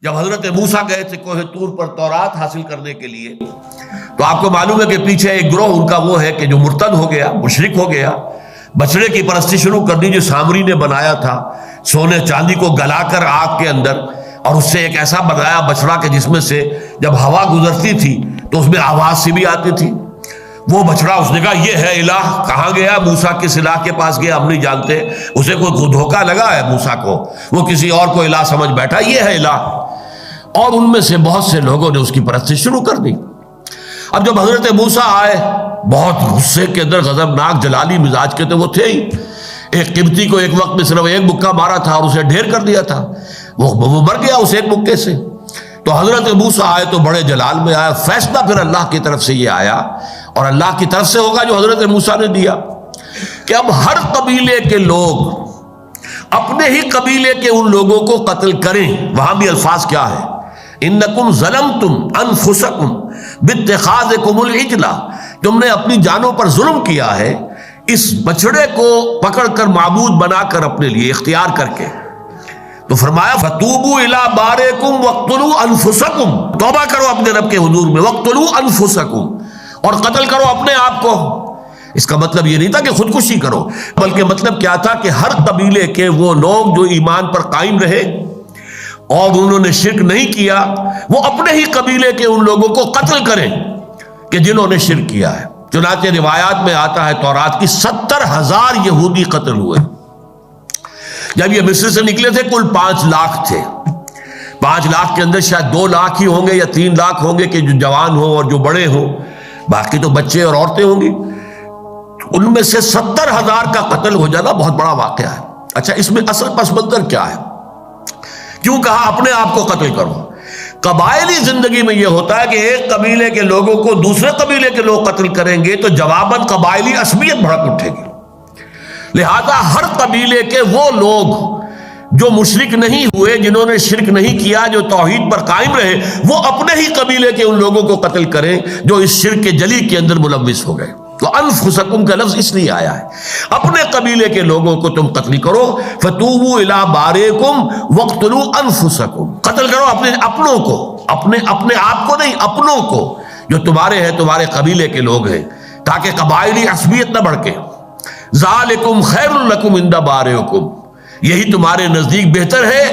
جب حضرت موسیٰ گئے تھے کوہ طور پر تورات حاصل کرنے کے لیے، تو آپ کو معلوم ہے کہ پیچھے ایک گروہ ان کا وہ ہے کہ جو مرتد ہو گیا، مشرک ہو گیا، بچڑے کی پرستی شروع کر دی جو سامری نے بنایا تھا، سونے چاندی کو گلا کر آگ کے اندر، اور اس سے ایک ایسا بنایا بچڑا کہ جس میں سے جب ہوا گزرتی تھی تو اس میں آواز سی بھی آتی تھی۔ وہ بچڑا اس نے کہا یہ ہے الہ، کہاں گیا؟ موسیٰ کس الہ کے پاس گیا ہم نہیں جانتے، اسے کوئی دھوکہ لگا ہے موسیٰ کو، وہ کسی اور کو الہ سمجھ بیٹھا، یہ ہے الہ۔ اور ان میں سے بہت سے لوگوں نے اس کی پرستی شروع کر دی۔ اب جب حضرت موسیٰ آئے، بہت غصے کے اندر غضبناک جلالی مزاج کے تھے، وہ تھے ہی، ایک قبطی کو ایک وقت میں صرف ایک مکہ مارا تھا اور اسے ڈھیر کر دیا تھا، وہ مر گیا اس ایک مکے سے۔ تو حضرت موسیٰ آئے تو بڑے جلال میں آیا، فیصلہ پھر اللہ کی طرف سے یہ آیا، اور اللہ کی طرف سے ہوگا جو حضرت موسیٰ نے دیا، کہ اب ہر قبیلے کے لوگ اپنے ہی قبیلے کے ان لوگوں کو قتل کریں۔ وہاں بھی الفاظ کیا ہے؟ انکم ظلمتم انفسکم باتخاذکم العجلہ، تم نے اپنی جانوں پر ظلم کیا ہے اس بچڑے کو پکڑ کر معبود بنا کر اپنے لیے اختیار کر کے۔ تو فرمایا فتوبوا الی بارئکم واقتلوا انفسکم، توبہ کرو اپنے رب کے حضور میں، واقتلوا انفسکم، اور قتل کرو اپنے آپ کو۔ اس کا مطلب یہ نہیں تھا کہ خودکشی کرو، بلکہ مطلب کیا تھا کہ ہر قبیلے کے وہ لوگ جو ایمان پر قائم رہے اور انہوں نے شرک نہیں کیا، وہ اپنے ہی قبیلے کے ان لوگوں کو قتل کریں کہ جنہوں نے شرک کیا ہے۔ چنانچہ روایات میں آتا ہے تورات کی 70,000 یہودی قتل ہوئے۔ جب یہ مصر سے نکلے تھے کل 5 لاکھ تھے، 5 لاکھ کے اندر شاید 2 لاکھ ہی ہوں گے یا 3 لاکھ ہوں گے کہ جو جوان ہوں اور جو بڑے ہوں، باقی تو بچے اور عورتیں ہوں گی۔ ان میں سے 70,000 کا قتل ہو جانا بہت بڑا واقعہ ہے۔ اچھا، اس میں اصل پس منظر کیا ہے؟ کیوں کہا اپنے آپ کو قتل کرو؟ قبائلی زندگی میں یہ ہوتا ہے کہ ایک قبیلے کے لوگوں کو دوسرے قبیلے کے لوگ قتل کریں گے تو جواباً قبائلی عصبیت بھڑک اٹھے گی، لہذا ہر قبیلے کے وہ لوگ جو مشرک نہیں ہوئے، جنہوں نے شرک نہیں کیا، جو توحید پر قائم رہے، وہ اپنے ہی قبیلے کے ان لوگوں کو قتل کریں جو اس شرک کے جلی کے اندر ملوث ہو گئے۔ تو انفسکم کا لفظ اس لیے آیا ہے، اپنے قبیلے کے لوگوں کو تم قتل کرو۔ فتوبوا الی بارئکم واقتلوا انفسکم، قتل کرو اپنے اپنوں کو، اپنے آپ کو نہیں، اپنوں کو جو تمہارے ہیں، تمہارے قبیلے کے لوگ ہیں، تاکہ قبائلی عصبیت نہ بڑھکے۔ ذالکم خیر لکم عند بارئکم، یہی تمہارے نزدیک بہتر ہے